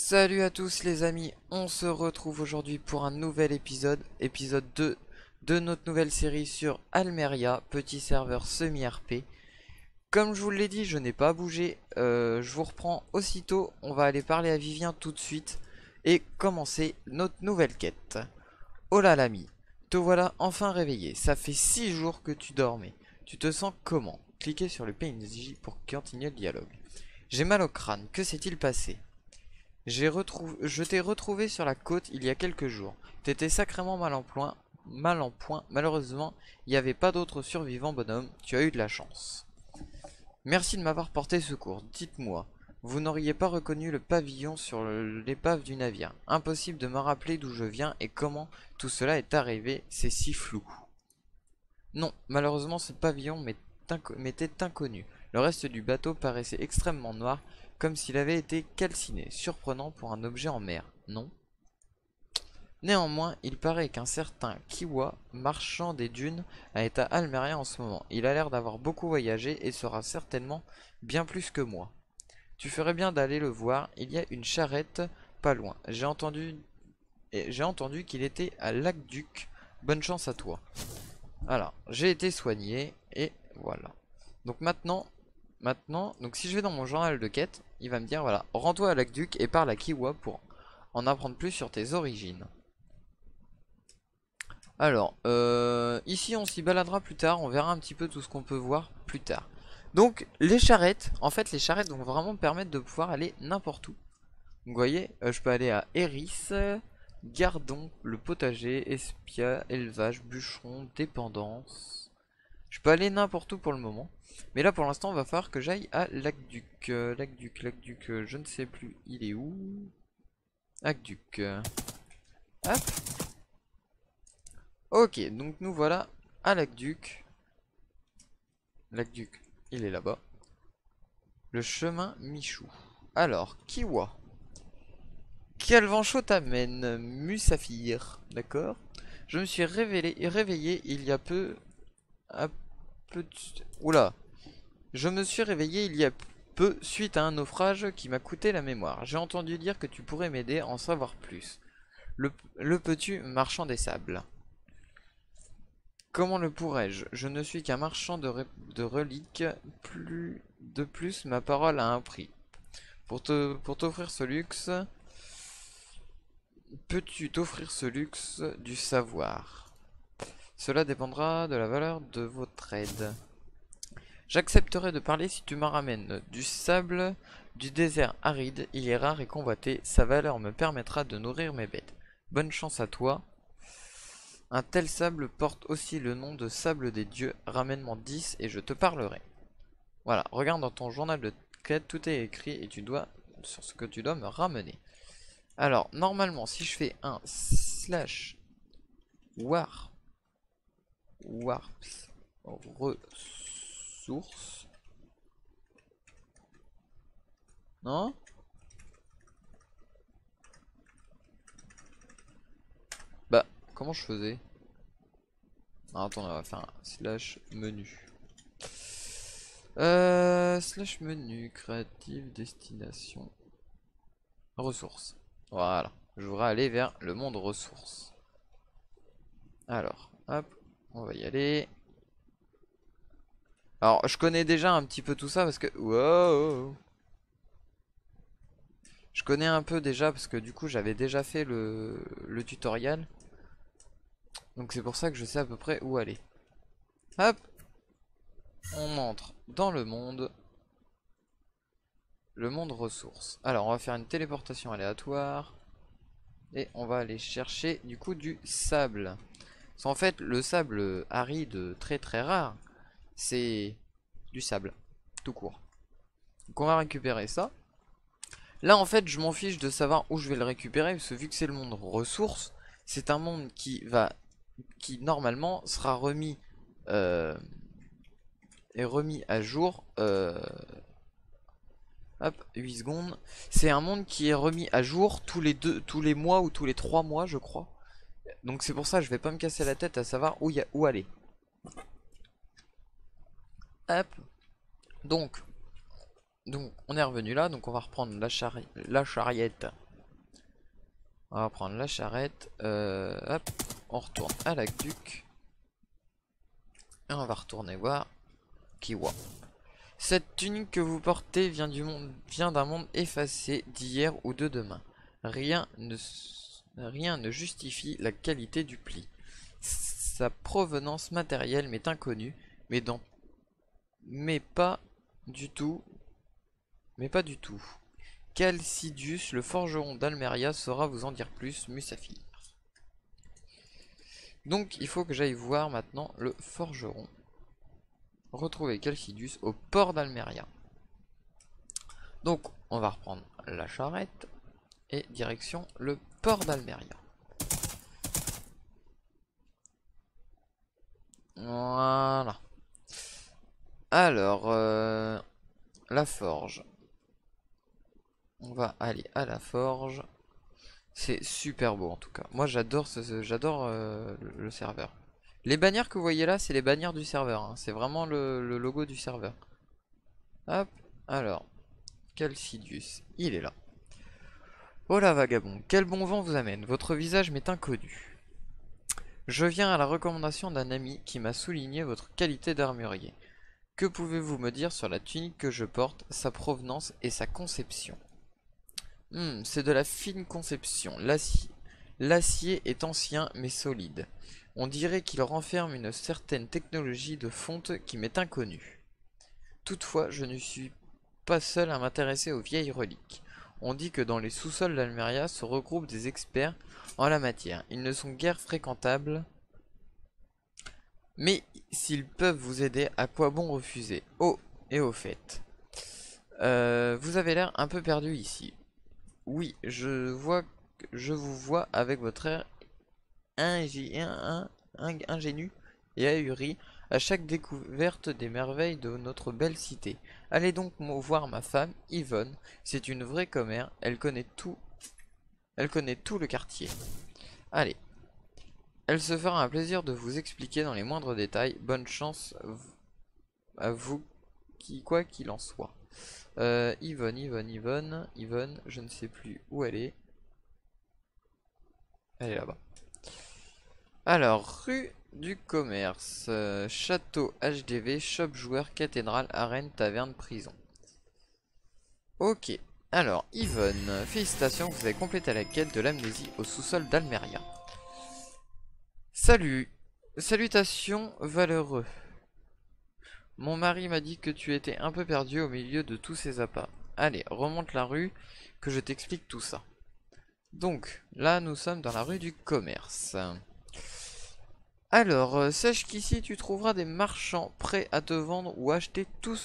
Salut à tous les amis, on se retrouve aujourd'hui pour un nouvel épisode, épisode 2 de notre nouvelle série sur Almeria, petit serveur semi-RP. Comme je vous l'ai dit, je n'ai pas bougé, je vous reprends aussitôt, on va aller parler à Vivien tout de suite et commencer notre nouvelle quête. Oh là l'ami, te voilà enfin réveillé, ça fait 6 jours que tu dormais, tu te sens comment? Cliquez sur le PNJ pour continuer le dialogue. J'ai mal au crâne, que s'est-il passé? Je t'ai retrouvé sur la côte il y a quelques jours. T'étais sacrément mal en point. Malheureusement, il n'y avait pas d'autres survivants, bonhomme. Tu as eu de la chance. Merci de m'avoir porté secours. Dites-moi, vous n'auriez pas reconnu le pavillon sur l'épave du navire. Impossible de me rappeler d'où je viens et comment tout cela est arrivé. C'est si flou. Non, malheureusement, ce pavillon m'était inconnu. Le reste du bateau paraissait extrêmement noir, comme s'il avait été calciné. Surprenant pour un objet en mer, non? Néanmoins, il paraît qu'un certain Kiwa, marchand des dunes, est à Almeria en ce moment. Il a l'air d'avoir beaucoup voyagé et sera certainement bien plus que moi. Tu ferais bien d'aller le voir, il y a une charrette pas loin. J'ai entendu qu'il était à Lac-Duc. Bonne chance à toi. Voilà, j'ai été soigné et voilà. Donc donc si je vais dans mon journal de quête, il va me dire voilà, rends-toi à Lac-Duc et parle à Kiwa pour en apprendre plus sur tes origines. Alors, ici on s'y baladera plus tard, on verra un petit peu tout ce qu'on peut voir plus tard. Donc les charrettes, en fait les charrettes vont vraiment me permettre de pouvoir aller n'importe où. Donc vous voyez, je peux aller à Eris, Gardon, le potager, Espia, élevage, bûcheron, dépendance. Je peux aller n'importe où pour le moment. Mais là pour l'instant on va falloir que j'aille à Lac-Duc. Lac-Duc, je ne sais plus. Il est où? Lac-Duc. Hop. Ok, donc nous voilà à Lac-Duc. Lac-Duc, il est là-bas. Le chemin Michou. Alors, Kiwa. Quel vent chaud t'amène, Musafir. D'accord. Je me suis réveillé il y a peu. Un peu de... Oula. Je me suis réveillé il y a peu suite à un naufrage qui m'a coûté la mémoire. J'ai entendu dire que tu pourrais m'aider à en savoir plus. Le peux-tu, marchand des sables? Comment le pourrais-je? Je ne suis qu'un marchand de reliques. De plus, ma parole a un prix. Pour t'offrir ce luxe, peux-tu t'offrir ce luxe du savoir? Cela dépendra de la valeur de votre aide. J'accepterai de parler si tu me ramènes du sable du désert aride. Il est rare et convoité. Sa valeur me permettra de nourrir mes bêtes. Bonne chance à toi. Un tel sable porte aussi le nom de sable des dieux. Ramène-moi 10 et je te parlerai. Voilà, regarde dans ton journal de quête, tout est écrit et tu dois sur ce que tu dois me ramener. Alors, normalement, si je fais un slash warps ressources, non? Bah, comment je faisais? Ah, attends, on va faire un slash menu. Slash menu, créative, destination, ressources. Voilà, je voudrais aller vers le monde ressources. Alors, hop, on va y aller. Alors, je connais déjà un petit peu tout ça parce que... Wow! Je connais un peu déjà parce que du coup j'avais déjà fait le tutoriel. Donc c'est pour ça que je sais à peu près où aller. Hop! On entre dans le monde. Le monde ressources. Alors on va faire une téléportation aléatoire. Et on va aller chercher du coup du sable. En fait le sable aride très très rare, c'est du sable. Tout court. Donc on va récupérer ça. Là en fait je m'en fiche de savoir où je vais le récupérer. Parce que vu que c'est le monde ressources, c'est un monde qui normalement sera remis remis à jour. Hop, 8 secondes. C'est un monde qui est remis à jour tous les mois ou tous les 3 mois, je crois. Donc c'est pour ça que je vais pas me casser la tête à savoir où aller. Hop. Donc on est revenu là, donc on va reprendre la charriette On va prendre la charrette. Hop, on retourne à l'aqueduc. Et on va retourner voir Kiwa. Cette tunique que vous portez vient d'un monde effacé d'hier ou de demain. Rien ne justifie la qualité du pli. Sa provenance matérielle m'est inconnue, mais pas du tout. Mais pas du tout. Calcidius, le forgeron d'Almeria, saura vous en dire plus, Musafir. Donc il faut que j'aille voir maintenant le forgeron. Retrouver Calcidius au port d'Almeria. Donc on va reprendre la charrette et direction le port d'Almeria. Voilà. Alors, la forge. On va aller à la forge. C'est super beau en tout cas. Moi j'adore j'adore le serveur. Les bannières que vous voyez là, c'est les bannières du serveur, hein. C'est vraiment le logo du serveur. Hop, alors, Calcidius, il est là. Oh la vagabond, quel bon vent vous amène. Votre visage m'est inconnu. Je viens à la recommandation d'un ami qui m'a souligné votre qualité d'armurier. Que pouvez-vous me dire sur la tunique que je porte, sa provenance et sa conception? C'est de la fine conception. L'acier est ancien mais solide. On dirait qu'il renferme une certaine technologie de fonte qui m'est inconnue. Toutefois, je ne suis pas seul à m'intéresser aux vieilles reliques. On dit que dans les sous-sols d'Almeria se regroupent des experts en la matière. Ils ne sont guère fréquentables, mais s'ils peuvent vous aider, à quoi bon refuser? Oh, et au fait, vous avez l'air un peu perdu ici. Oui, je vous vois avec votre air ingénu et ahuri à chaque découverte des merveilles de notre belle cité. Allez donc voir ma femme, Yvonne. C'est une vraie commère, elle connaît tout le quartier. Allez, elle se fera un plaisir de vous expliquer dans les moindres détails. Bonne chance à vous, quoi qu'il en soit. Yvonne, je ne sais plus où elle est. Elle est là-bas. Alors, rue du commerce, château HDV, shop joueur, cathédrale, arène, taverne, prison. Ok, alors Yvonne, félicitations, vous avez complété la quête de l'amnésie au sous-sol d'Almeria. Salut, salutations valeureux. Mon mari m'a dit que tu étais un peu perdu au milieu de tous ces appâts. Allez, remonte la rue, que je t'explique tout ça. Donc, là nous sommes dans la rue du commerce. Alors, sache qu'ici tu trouveras des marchands prêts à te vendre ou acheter tout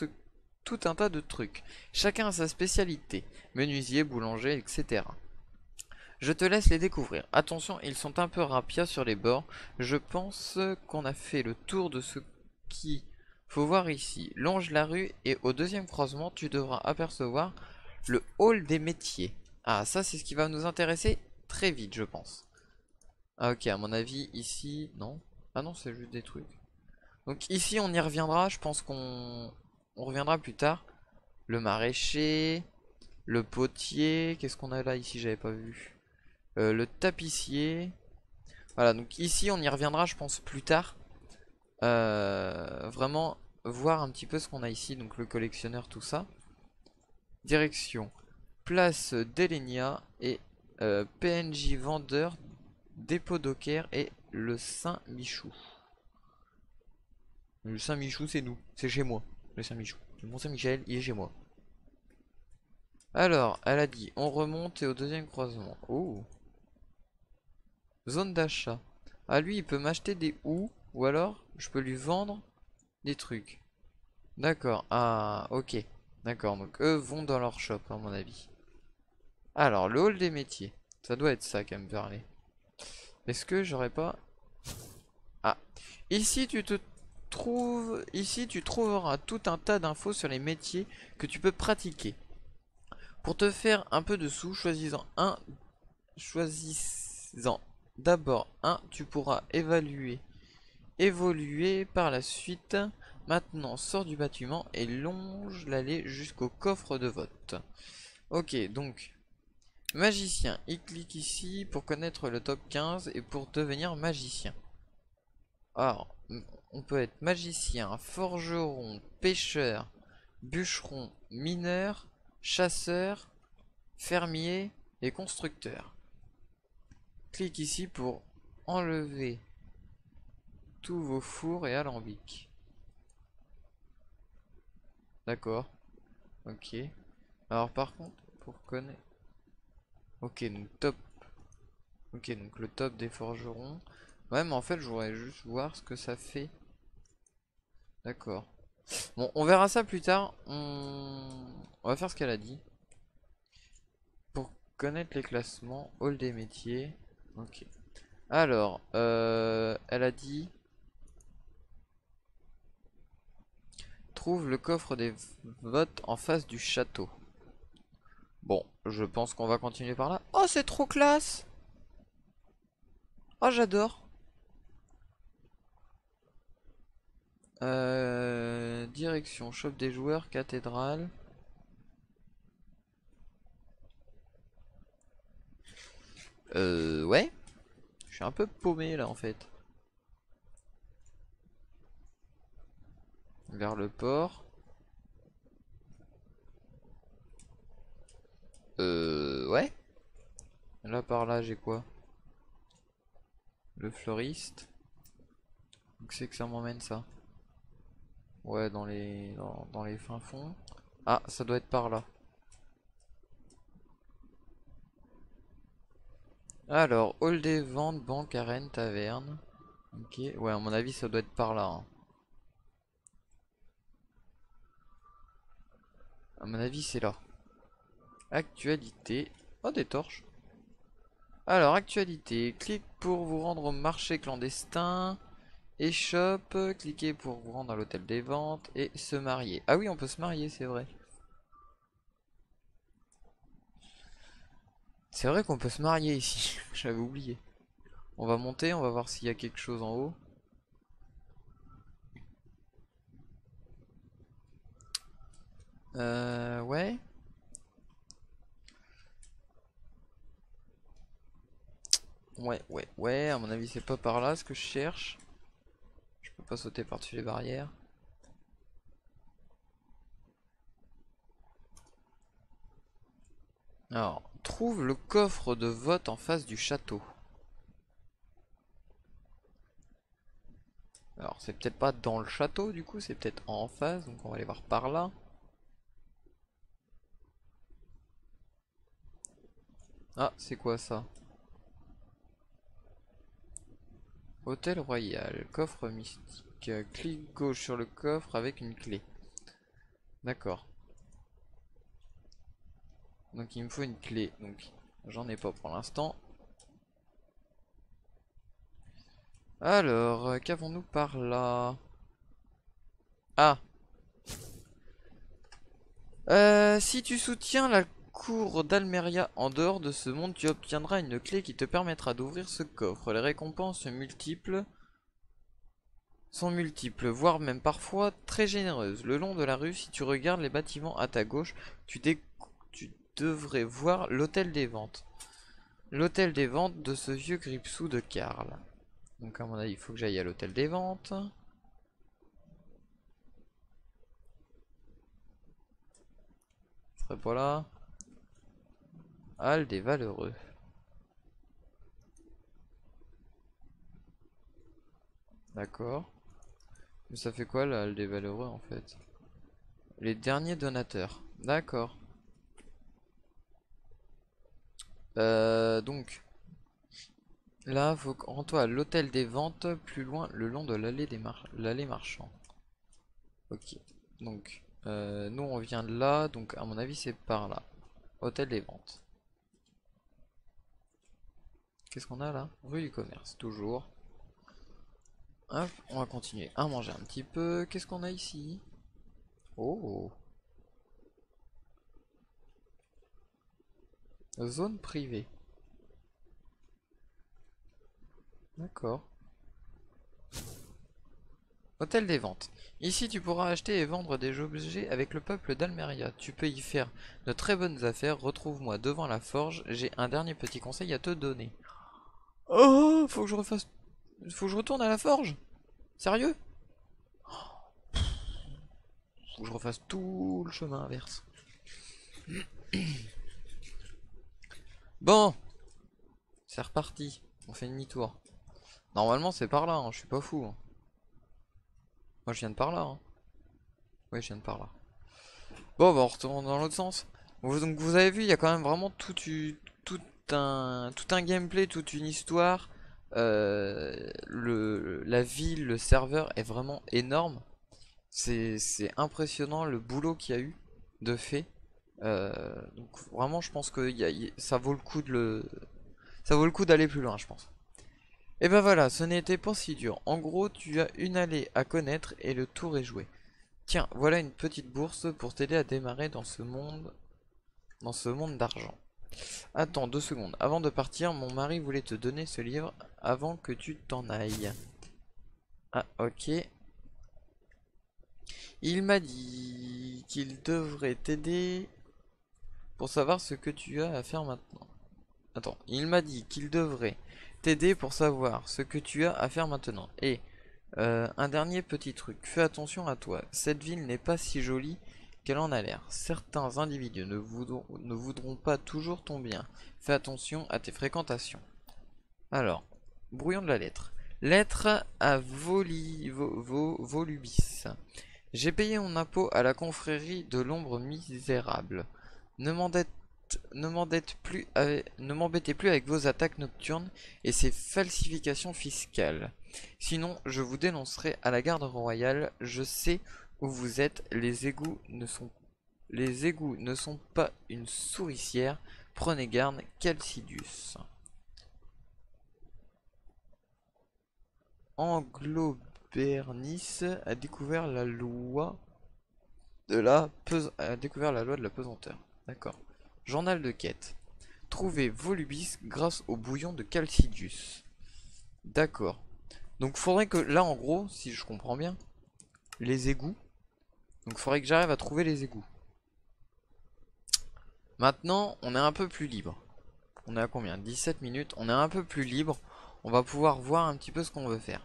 un tas de trucs. Chacun a sa spécialité, menuisier, boulanger, etc. Je te laisse les découvrir. Attention, ils sont un peu rapias sur les bords. Je pense qu'on a fait le tour de ce qu'il faut voir ici. Longe la rue et au deuxième croisement, tu devras apercevoir le hall des métiers. Ah, ça c'est ce qui va nous intéresser très vite, je pense. Ah, ok, à mon avis, ici, non. Ah non, c'est juste des trucs. Donc ici, on y reviendra. Je pense qu'on reviendra plus tard. Le maraîcher, le potier. Qu'est-ce qu'on a là ici? J'avais pas vu. Le tapissier. Voilà, donc ici, on y reviendra, je pense, plus tard. Vraiment, voir un petit peu ce qu'on a ici. Donc le collectionneur, tout ça. Direction. Place d'Elenia et PNJ vendeur, dépôt docker et le Saint-Michou. Le Saint-Michou, c'est nous. C'est chez moi. Le Saint-Michou. Le Mont-Saint-Michel, il est chez moi. Alors, elle a dit, on remonte et au deuxième croisement. Oh. Zone d'achat. Ah, lui, il peut m'acheter des houes. Ou alors, je peux lui vendre des trucs. D'accord. Ah, ok. D'accord. Donc, eux vont dans leur shop, à mon avis. Alors, le hall des métiers. Ça doit être ça, Camberley. Est-ce que j'aurais pas... Ah. Ici, tu trouveras tout un tas d'infos sur les métiers que tu peux pratiquer. Pour te faire un peu de sous, choisissant d'abord un, tu pourras évoluer par la suite. Maintenant, sors du bâtiment et longe l'allée jusqu'au coffre de vote. Ok, donc Magicien, il clique ici pour connaître le top 15 et pour devenir magicien. Alors, on peut être magicien, forgeron, pêcheur, bûcheron, mineur, chasseur, fermier et constructeur. Clique ici pour enlever tous vos fours et alambics. D'accord. Ok. Alors par contre, pour connaître... Ok, donc top. Ok, donc le top des forgerons. Ouais, mais en fait, je voudrais juste voir ce que ça fait. D'accord. Bon, on verra ça plus tard. On va faire ce qu'elle a dit. Pour connaître les classements, hall des métiers. Ok. Alors, elle a dit... Trouve le coffre des votes en face du château. Bon, je pense qu'on va continuer par là. Oh, c'est trop classe! Oh, j'adore! Direction, shop des joueurs, cathédrale. Ouais. Je suis un peu paumé là en fait. Vers le port. Ouais. Là par là, j'ai quoi? Le fleuriste. Donc c'est que ça m'emmène ça. Ouais, dans les fins fonds. Ah, ça doit être par là. Alors, hall des ventes, banque, arène, taverne. Ok, ouais, à mon avis, ça doit être par là, hein. À mon avis, c'est là. Actualité. Oh, des torches. Alors, actualité. Clique pour vous rendre au marché clandestin. Échoppe. Cliquez pour vous rendre à l'hôtel des ventes. Et se marier. Ah oui, on peut se marier, c'est vrai. C'est vrai qu'on peut se marier ici. J'avais oublié. On va monter, on va voir s'il y a quelque chose en haut. Ouais. Ouais. À mon avis, c'est pas par là ce que je cherche. Je peux pas sauter par-dessus les barrières. Alors, trouve le coffre de vote en face du château. Alors, c'est peut-être pas dans le château, du coup, c'est peut-être en face, donc on va aller voir par là. Ah, c'est quoi ça? Hôtel Royal, coffre mystique. Clique gauche sur le coffre avec une clé. D'accord. Donc il me faut une clé. Donc j'en ai pas pour l'instant. Alors, qu'avons-nous par là? Ah! Si tu soutiens la cour d'Almeria en dehors de ce monde, tu obtiendras une clé qui te permettra d'ouvrir ce coffre. Les récompenses sont multiples, voire même parfois très généreuses. Le long de la rue, si tu regardes les bâtiments à ta gauche, tu devrais voir l'hôtel des ventes. L'hôtel des ventes de ce vieux Gripsou de Karl. Donc à mon avis, il faut que j'aille à l'hôtel des ventes. Ce serait pas là. Halle des Valeureux. D'accord. Mais ça fait quoi la Halle des Valeureux en fait? Les derniers donateurs. D'accord. Donc là, faut rends-toi à l'hôtel des ventes, plus loin, le long de l'allée marchand. Ok. Donc, nous on vient de là, donc à mon avis c'est par là. Hôtel des ventes. Qu'est-ce qu'on a là? Rue du commerce, toujours. Hop, on va continuer à manger un petit peu. Qu'est-ce qu'on a ici? Oh, zone privée. D'accord. Hôtel des ventes. Ici, tu pourras acheter et vendre des objets avec le peuple d'Almeria. Tu peux y faire de très bonnes affaires. Retrouve-moi devant la forge. J'ai un dernier petit conseil à te donner. Oh, faut que je refasse. Faut que je retourne à la forge? Sérieux? Faut que je refasse tout le chemin inverse. Bon, c'est reparti. On fait demi-tour. Normalement, c'est par là, hein. Je suis pas fou, hein. Moi, je viens de par là, hein. Oui, je viens de par là. Bon, bah, on retourne dans l'autre sens. Donc, vous avez vu, il y a quand même vraiment tout un gameplay, toute une histoire. La ville, le serveur est vraiment énorme. C'est impressionnant le boulot qu'il y a eu de fait. Donc vraiment, je pense que ça vaut le coup ça vaut le coup d'aller plus loin, je pense. Et ben voilà, ce n'était pas si dur. En gros, tu as une allée à connaître et le tour est joué. Tiens, voilà une petite bourse pour t'aider à démarrer dans ce monde d'argent. Attends 2 secondes. Avant de partir, mon mari voulait te donner ce livre avant que tu t'en ailles. Ah, ok. Il m'a dit qu'il devrait t'aider pour savoir ce que tu as à faire maintenant. Attends, il m'a dit qu'il devrait t'aider pour savoir ce que tu as à faire maintenant. Et un dernier petit truc, fais attention à toi. Cette ville n'est pas si jolie qu'elle en a l'air. Certains individus ne voudront pas toujours ton bien. Fais attention à tes fréquentations. Alors, brouillon de la lettre. Lettre à Volubis. J'ai payé mon impôt à la confrérie de l'ombre misérable. Ne m'endette ne m'embêtez plus avec vos attaques nocturnes et ces falsifications fiscales. Sinon, je vous dénoncerai à la garde royale. Je sais où vous êtes. Les égouts ne sont pas une souricière. Prenez garde, Calcidius. Anglobernis a découvert la loi a découvert la loi de la pesanteur. D'accord. Journal de quête. Trouver Volubis grâce au bouillon de Calcidius. D'accord. Donc faudrait que là en gros, si je comprends bien, les égouts. Donc faudrait que j'arrive à trouver les égouts. Maintenant, on est un peu plus libre. On est à combien? 17 minutes. On est un peu plus libre. On va pouvoir voir un petit peu ce qu'on veut faire.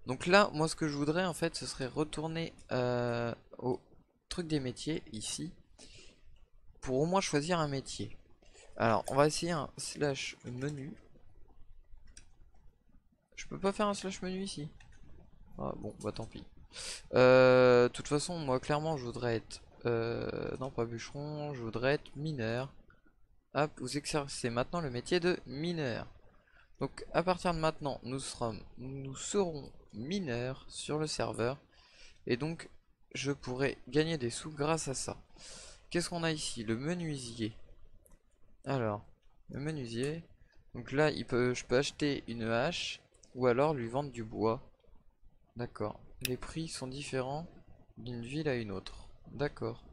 Donc là, moi ce que je voudrais en fait, ce serait retourner au truc des métiers ici. Pour au moins choisir un métier. Alors, on va essayer un slash menu. Je peux pas faire un slash menu ici. Ah bon, bah tant pis. De toute façon, moi clairement, je voudrais être... non, pas bûcheron, je voudrais être mineur. Hop, vous exercez maintenant le métier de mineur. Donc, à partir de maintenant, nous serons mineurs sur le serveur. Et donc, je pourrai gagner des sous grâce à ça. Qu'est-ce qu'on a ici? Le menuisier. Alors, le menuisier. Donc là, je peux acheter une hache ou alors lui vendre du bois. D'accord. Les prix sont différents d'une ville à une autre. D'accord.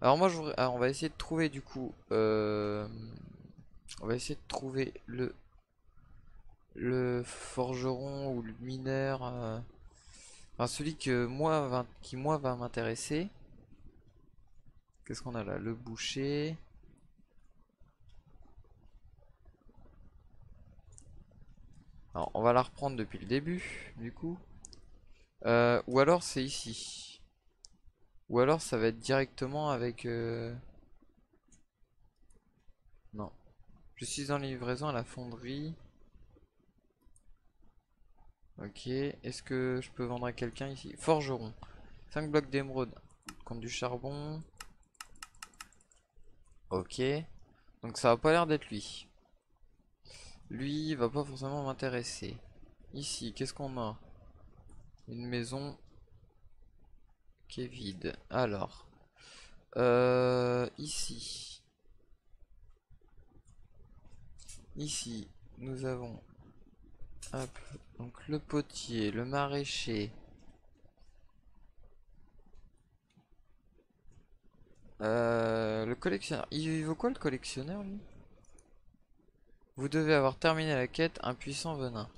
Alors moi, on va essayer de trouver du coup. On va essayer de trouver le forgeron ou le mineur. Enfin, celui qui moi va m'intéresser. Qu'est-ce qu'on a là? Le boucher. Alors, on va la reprendre depuis le début, du coup. Ou alors c'est ici. Ou alors ça va être directement avec... Non. Je suis en livraison à la fonderie. Ok. Est-ce que je peux vendre à quelqu'un ici? Forgeron. 5 blocs d'émeraude contre du charbon. Ok. Donc ça va pas l'air d'être lui. Lui, il va pas forcément m'intéresser. Ici, qu'est-ce qu'on a? Une maison qui est vide. Alors. Ici. Ici, nous avons... Hop. Donc le potier, le maraîcher. Le collectionneur. Il vaut quoi le collectionneur lui? Vous devez avoir terminé la quête, un puissant venin.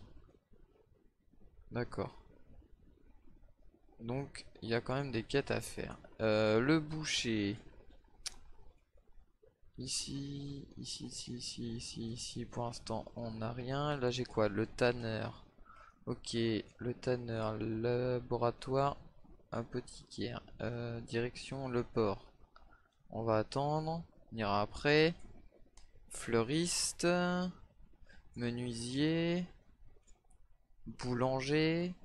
D'accord. Donc il y a quand même des quêtes à faire. Le boucher. Ici, ici, pour l'instant on n'a rien. Là j'ai quoi? Le tanneur. Ok, le tanneur, le laboratoire, apothicaire. Direction le port. On va attendre, on ira après. Fleuriste, menuisier, boulanger.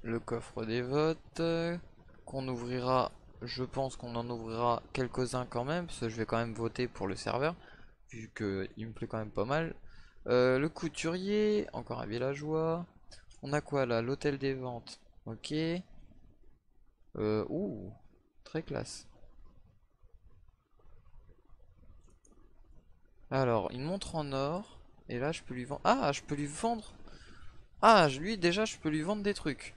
Le coffre des votes qu'on ouvrira, je pense qu'on en ouvrira quelques-uns quand même, parce que je vais quand même voter pour le serveur, vu que il me plaît quand même pas mal. Le couturier, encore un villageois. On a quoi là? L'hôtel des ventes. Ok. Ouh, très classe. Alors, une montre en or. Et là, je peux lui vendre. Ah, je peux lui vendre. Ah, lui, déjà, je peux lui vendre des trucs.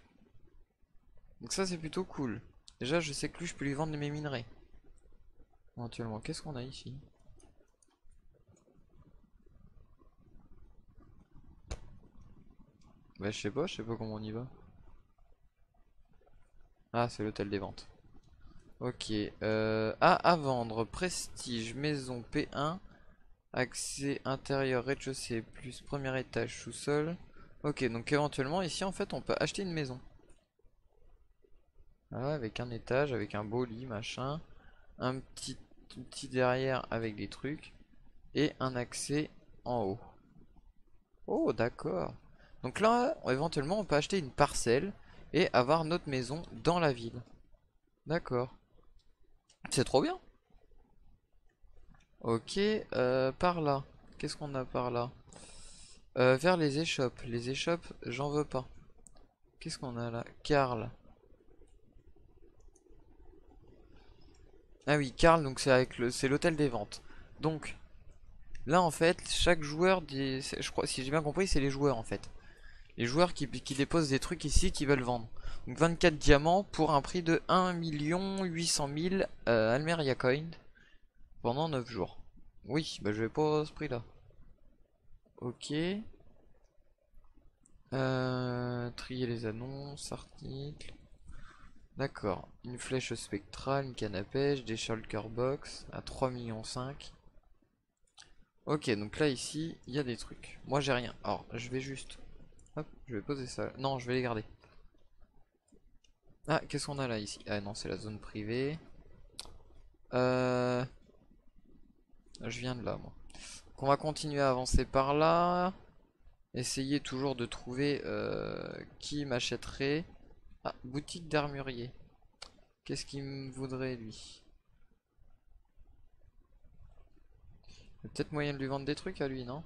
Donc ça, c'est plutôt cool. Déjà, je sais que lui, je peux lui vendre mes minerais. Éventuellement, qu'est-ce qu'on a ici? Bah, je sais pas comment on y va. Ah, c'est l'hôtel des ventes. Ok. Ah, à vendre. Prestige, maison P1. Accès intérieur, rez-de-chaussée, plus premier étage, sous-sol. Ok, donc éventuellement, ici, en fait, on peut acheter une maison. Ah, avec un étage, avec un beau lit, machin. Un petit derrière avec des trucs. Et un accès en haut. Oh, d'accord. Donc là, éventuellement, on peut acheter une parcelle et avoir notre maison dans la ville. D'accord. C'est trop bien. Ok, par là. Qu'est-ce qu'on a par là? Vers les échoppes. Les échoppes, j'en veux pas. Qu'est-ce qu'on a là? Karl. Ah oui, Karl, donc c'est avec c'est l'hôtel des ventes. Donc, là en fait, chaque joueur je crois, si j'ai bien compris, c'est les joueurs en fait. Les joueurs qui déposent des trucs ici qui veulent vendre. Donc 24 diamants pour un prix de 1 800 000 Almeria Coin pendant 9 jours. Oui, bah je vais pas à ce prix là. Ok. Trier les annonces, articles. D'accord. Une flèche spectrale, une canne à pêche, des shulker box à 3,5 millions. Ok, donc là ici, il y a des trucs. Moi j'ai rien. Alors, je vais juste... Hop, je vais poser ça. Non, je vais les garder. Ah, qu'est-ce qu'on a là ici? Ah non, c'est la zone privée. Euh... Je viens de là, moi. Donc on va continuer à avancer par là. Essayer toujours de trouver qui m'achèterait. Ah, boutique d'armurier. Qu'est-ce qu'il me voudrait lui? Il y a peut-être moyen de lui vendre des trucs à lui, non?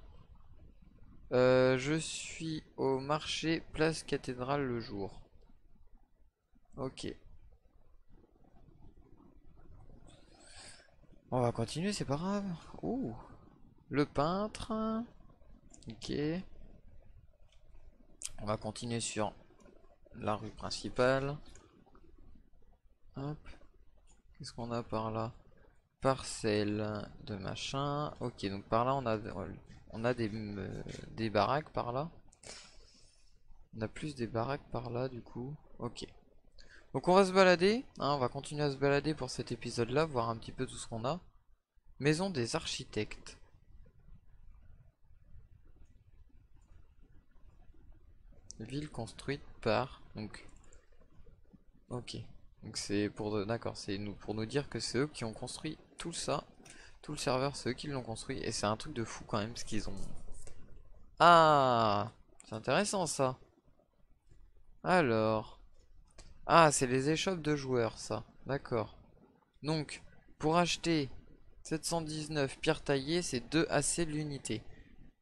Je suis au marché Place Cathédrale le jour. Ok. On va continuer, c'est pas grave. Ouh. Le peintre. Ok. On va continuer sur la rue principale. Hop. Qu'est-ce qu'on a par là? Parcelle de machin. Ok, donc par là on a des baraques par là. On a plus des baraques par là du coup. Ok. Donc on va se balader, hein, on va continuer à se balader pour cet épisode là, voir un petit peu tout ce qu'on a. Maison des architectes. Ville construite par... Donc, ok. Donc c'est pour... D'accord, c'est nous pour nous dire que c'est eux qui ont construit tout ça. Tout le serveur, c'est eux qui l'ont construit. Et c'est un truc de fou quand même ce qu'ils ont... Ah, c'est intéressant ça. Alors... Ah, c'est les échoppes de joueurs ça. D'accord. Donc, pour acheter 719 pierres taillées, c'est 2 AC l'unité.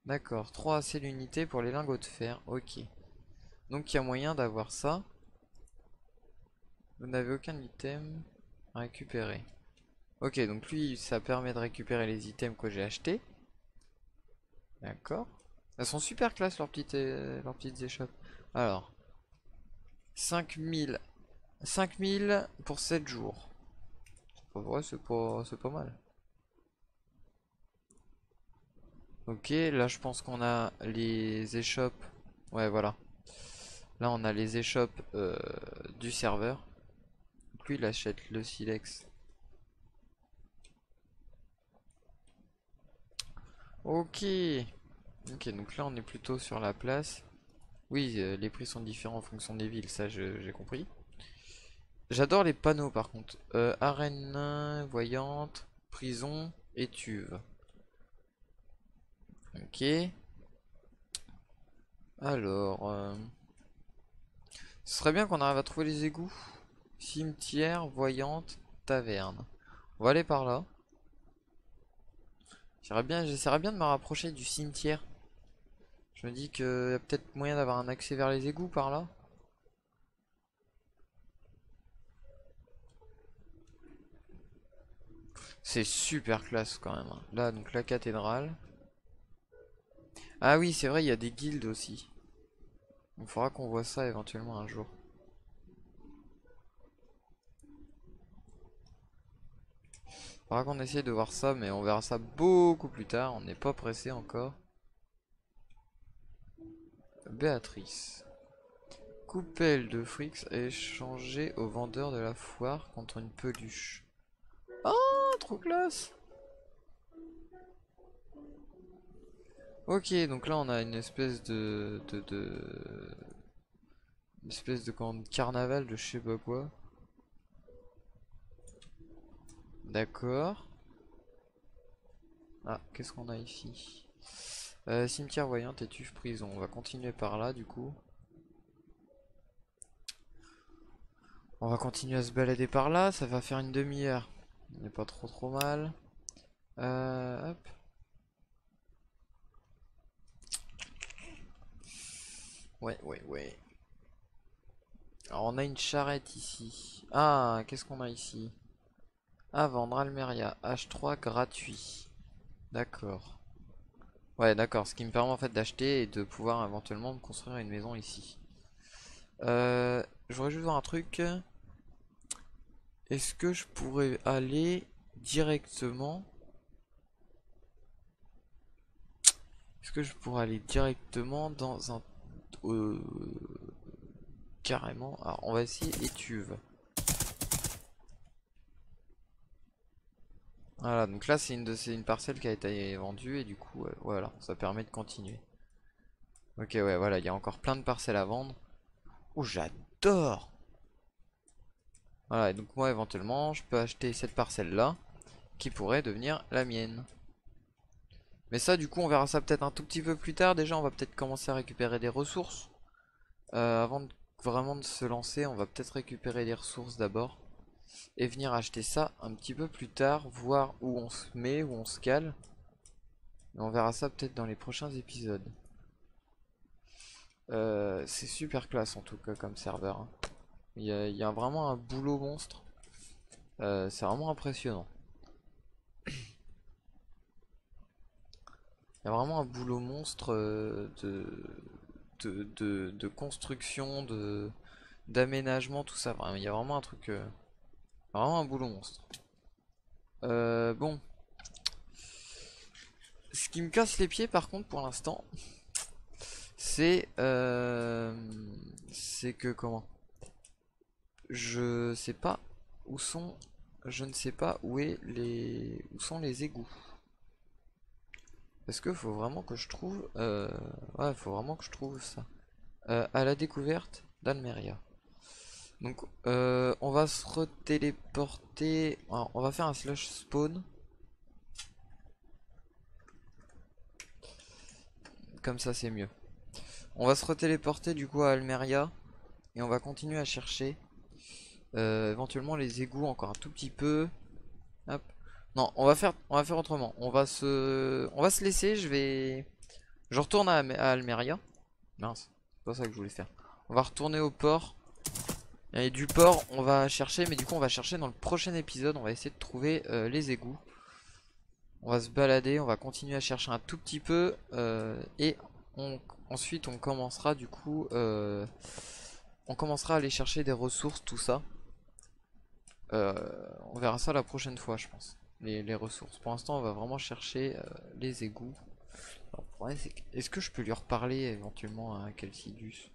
D'accord, 3 AC l'unité pour les lingots de fer. Ok. Donc il y a moyen d'avoir ça. Vous n'avez aucun item à récupérer. Ok, donc lui, ça permet de récupérer les items que j'ai achetés. D'accord. Elles sont super classe leurs petites échoppes. Alors, 5000 5000 pour 7 jours. C'est pas vrai, c'est pas mal. Ok, là je pense qu'on a les échoppes. Ouais, voilà. Là on a les échoppes du serveur. Donc lui il achète le silex. Ok. Ok, donc là on est plutôt sur la place. Oui, les prix sont différents en fonction des villes, ça j'ai compris. J'adore les panneaux par contre. Arène voyante, prison, étuve. Ok. Alors, ce serait bien qu'on arrive à trouver les égouts. Cimetière, voyante, taverne. On va aller par là. J'essaierais bien de me rapprocher du cimetière. Je me dis qu'il y a peut-être moyen d'avoir un accès vers les égouts par là. C'est super classe quand même, hein. Là, donc la cathédrale. Ah oui, c'est vrai, il y a des guildes aussi. Il faudra qu'on voit ça éventuellement un jour. Il faudra qu'on essaye de voir ça, mais on verra ça beaucoup plus tard. On n'est pas pressé encore. Béatrice. Coupelle de Frix échangée au vendeur de la foire contre une peluche. Oh, trop classe! Ok, donc là on a une espèce une espèce de carnaval de je sais pas quoi. D'accord. Ah, qu'est-ce qu'on a ici? Cimetière voyante, étuve, prison. On va continuer par là du coup. On va continuer à se balader par là, ça va faire une demi-heure. On n'est pas trop mal. Hop. Ouais. Alors on a une charrette ici. Ah, qu'est-ce qu'on a ici? À vendre Almeria, H3 gratuit. D'accord. Ouais, d'accord, ce qui me permet en fait d'acheter et de pouvoir éventuellement me construire une maison ici. Je voudrais juste voir un truc. Est-ce que je pourrais aller directement... Est-ce que je pourrais aller directement dans un... euh, carrément. Alors, on va essayer étuve. Voilà, donc là c'est une parcelle qui a été vendue et du coup, voilà, ça permet de continuer. Ok, ouais, voilà, il y a encore plein de parcelles à vendre. Oh, j'adore! Voilà, et donc moi éventuellement, je peux acheter cette parcelle-là, qui pourrait devenir la mienne. Mais ça, du coup, on verra ça peut-être un tout petit peu plus tard. Déjà, on va peut-être commencer à récupérer des ressources. Avant vraiment de se lancer, on va peut-être récupérer des ressources d'abord. Et venir acheter ça un petit peu plus tard, voir où on se met, où on se cale. Et on verra ça peut-être dans les prochains épisodes. C'est super classe en tout cas comme serveur, hein. Il y a vraiment un boulot monstre. C'est vraiment impressionnant. Il y a vraiment un boulot monstre de construction, d'aménagement, tout ça. Vraiment, il y a vraiment un truc, vraiment un boulot monstre. Bon, ce qui me casse les pieds par contre pour l'instant, c'est c'est que comment? Je sais pas où sont, je ne sais pas où sont les égouts. Parce que faut vraiment que je trouve, ouais, faut vraiment que je trouve ça. À la découverte d'Almeria. Donc, on va se retéléporter. Alors, on va faire un slash spawn. Comme ça, c'est mieux. On va se retéléporter du coup à Almeria. Et on va continuer à chercher. Éventuellement les égouts encore un tout petit peu. Hop. Non, on va faire autrement. On va se laisser. Je retourne à Almeria. Mince, c'est pas ça que je voulais faire. On va retourner au port. Et du port, on va chercher, mais du coup, on va chercher dans le prochain épisode. On va essayer de trouver les égouts. On va se balader, on va continuer à chercher un tout petit peu. Et ensuite, on commencera du coup. On commencera à aller chercher des ressources, tout ça. Euh, on verra ça la prochaine fois, je pense. Les ressources. Pour l'instant, on va vraiment chercher les égouts. Ouais, est-ce que je peux lui reparler éventuellement à Calcidus?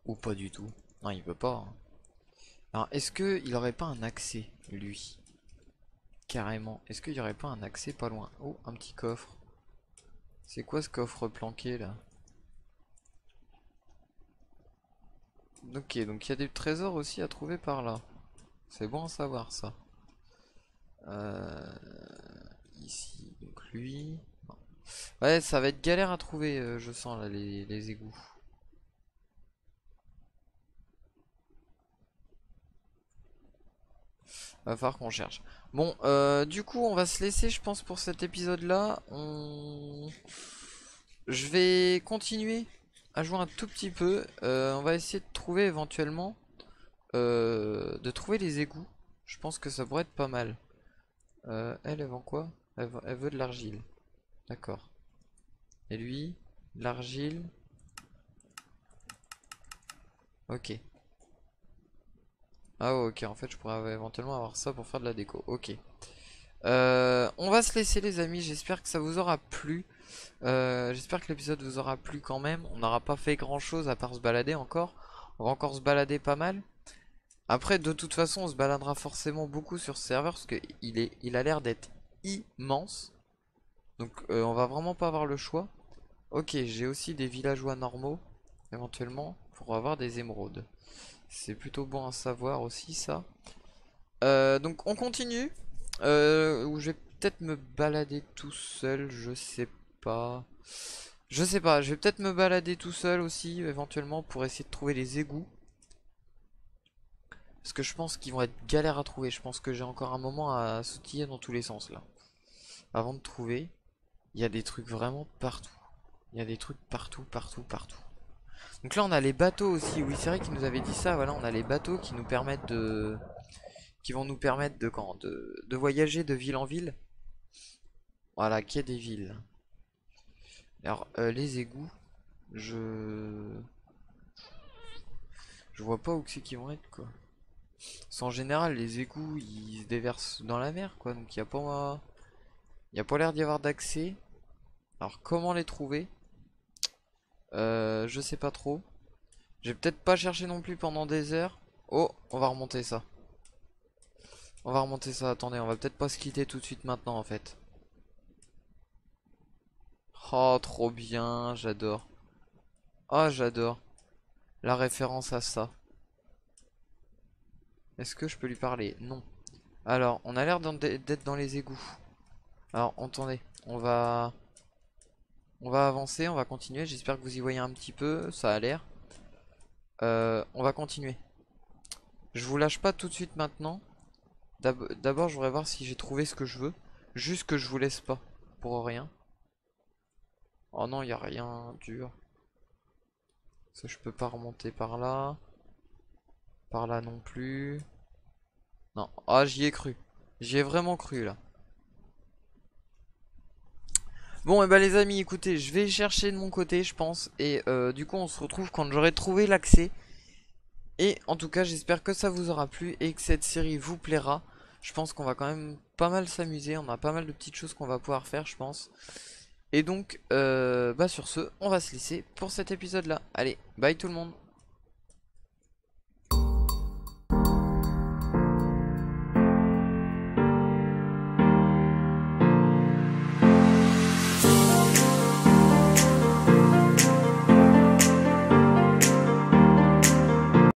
Ou pas du tout? Non, il peut pas, hein. Alors, est-ce que il aurait pas un accès, lui? Carrément. Est-ce qu'il y aurait pas un accès pas loin? Oh, un petit coffre. C'est quoi ce coffre planqué là? Ok, donc il y a des trésors aussi à trouver par là. C'est bon à savoir ça. Euh, Ici, donc lui. Non. Ouais, ça va être galère à trouver, je sens là, les égouts. Va falloir qu'on cherche. Bon, du coup, on va se laisser, je pense, pour cet épisode-là. Je vais continuer à jouer un tout petit peu. On va essayer de trouver éventuellement, de trouver les égouts. Je pense que ça pourrait être pas mal. Elle vend quoi? Elle veut de l'argile. D'accord. Et lui, l'argile. Ok. Ah ok, en fait je pourrais éventuellement avoir ça pour faire de la déco. Ok. On va se laisser les amis, j'espère que ça vous aura plu. J'espère que l'épisode vous aura plu quand même. On n'aura pas fait grand chose à part se balader encore. On va encore se balader pas mal. Après de toute façon on se baladera forcément beaucoup sur ce serveur parce qu'il a l'air d'être immense. Donc on va vraiment pas avoir le choix. Ok, j'ai aussi des villageois normaux éventuellement pour avoir des émeraudes. C'est plutôt bon à savoir aussi ça. Donc on continue. Où je vais peut-être me balader tout seul, je sais pas. Je sais pas, je vais peut-être me balader tout seul aussi, éventuellement, pour essayer de trouver les égouts. Parce que je pense qu'ils vont être galères à trouver. Je pense que j'ai encore un moment à sautiller dans tous les sens là. Avant de trouver, il y a des trucs vraiment partout. Il y a des trucs partout, partout, partout. Donc là on a les bateaux aussi. Oui, c'est vrai qu'ils nous avaient dit ça. Voilà, on a les bateaux qui nous permettent de... qui vont nous permettre de voyager de ville en ville. Voilà, quai des villes. Alors, les égouts, je... Je vois pas où c'est qu'ils vont être, quoi. Parce qu'en général, les égouts, ils se déversent dans la mer, quoi. Donc, il n'y a pas... Y a pas l'air d'y avoir d'accès. Alors, comment les trouver? Je sais pas trop. Je vais peut-être pas chercher non plus pendant des heures. Oh, on va remonter ça. On va remonter ça, attendez, on va peut-être pas se quitter tout de suite maintenant, en fait. Oh, trop bien, j'adore. Oh, j'adore la référence à ça. Est-ce que je peux lui parler? Non. Alors, on a l'air d'être dans les égouts. Alors, attendez, on va avancer, on va continuer. J'espère que vous y voyez un petit peu, ça a l'air. On va continuer. Je vous lâche pas tout de suite maintenant. D'abord, je voudrais voir si j'ai trouvé ce que je veux. Juste que je vous laisse pas, pour rien. Oh non, il y a rien dur. Ça, je peux pas remonter par là. Par là non plus. Non, ah, j'y ai cru. J'y ai vraiment cru là. Bon, et bah les amis, écoutez, je vais chercher de mon côté, je pense. Et du coup, on se retrouve quand j'aurai trouvé l'accès. Et en tout cas, j'espère que ça vous aura plu et que cette série vous plaira. Je pense qu'on va quand même pas mal s'amuser. On a pas mal de petites choses qu'on va pouvoir faire, je pense. Et donc, bah sur ce, on va se laisser pour cet épisode-là. Allez, bye tout le monde.